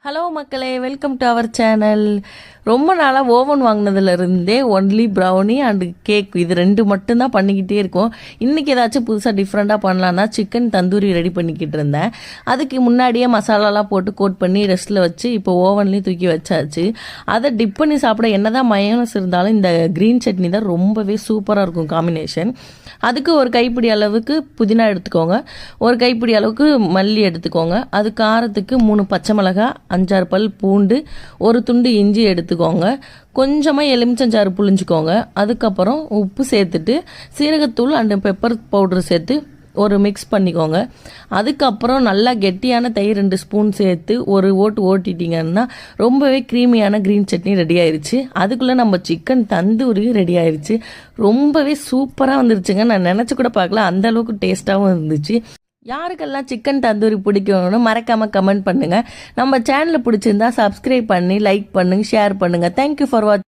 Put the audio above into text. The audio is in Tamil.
ஹலோ மக்களே, வெல்கம் டு அவர் சேனல். ரொம்ப நாளாக ஓவன் வாங்கினதுலேருந்தே ஒன்லி ப்ரௌனி அண்டு கேக் இது ரெண்டு மட்டும்தான் பண்ணிக்கிட்டே இருக்கோம். இன்றைக்கி ஏதாச்சும் புதுசாக டிஃப்ரெண்ட்டாக பண்ணலான்னா சிக்கன் தந்தூரி ரெடி பண்ணிக்கிட்டு இருந்தேன். அதுக்கு முன்னாடியே மசாலாலாம் போட்டு கோட் பண்ணி ரெஸ்ட்டில் வச்சு இப்போ ஓவன்லேயும் தூக்கி வச்சாச்சு. அதை டிப் பண்ணி சாப்பிட என்ன தான் மயோனஸ் இருந்தாலும் இந்த க்ரீன் சட்னி தான் ரொம்பவே சூப்பராக இருக்கும் காம்பினேஷன். அதுக்கு ஒரு கைப்பிடி அளவுக்கு புதினா எடுத்துக்கோங்க, ஒரு கைப்பிடி அளவுக்கு மல்லி எடுத்துக்கோங்க, அது காரத்துக்கு 3 பச்சை மிளகாய், 5-6 பல் பூண்டு, ஒரு துண்டு இஞ்சி எடுத்துக்கோங்க, கொஞ்சமாக எலுமிச்சஞ்சாறு புளிஞ்சுக்கோங்க. அதுக்கப்புறம் உப்பு சேர்த்துட்டு சீரகத்தூள் அண்டு பெப்பர் பவுட்ரு சேர்த்து ஒரு மிக்ஸ் பண்ணிக்கோங்க. அதுக்கப்புறம் நல்லா கெட்டியான தயிர் 2 ஸ்பூன் சேர்த்து ஒரு ஓட்டிட்டிங்கன்னா ரொம்பவே க்ரீமியான க்ரீன் சட்னி ரெடி ஆயிடுச்சு. அதுக்குள்ளே நம்ம சிக்கன் தந்தூரி ரெடி ஆயிடுச்சு. ரொம்பவே சூப்பராக வந்துருச்சுங்க. நான் நினச்சி கூட பார்க்கல, அந்த அளவுக்கு டேஸ்ட்டாகவும் இருந்துச்சு. யாருக்கெல்லாம் சிக்கன் தந்தூரி பிடிக்கும்னு மறக்காமல் கமெண்ட் பண்ணுங்கள். நம்ம சேனலை பிடிச்சிருந்தா சப்ஸ்கிரைப் பண்ணி லைக் பண்ணுங்கள், ஷேர் பண்ணுங்கள். தேங்க்யூ ஃபார் வாட்சிங்.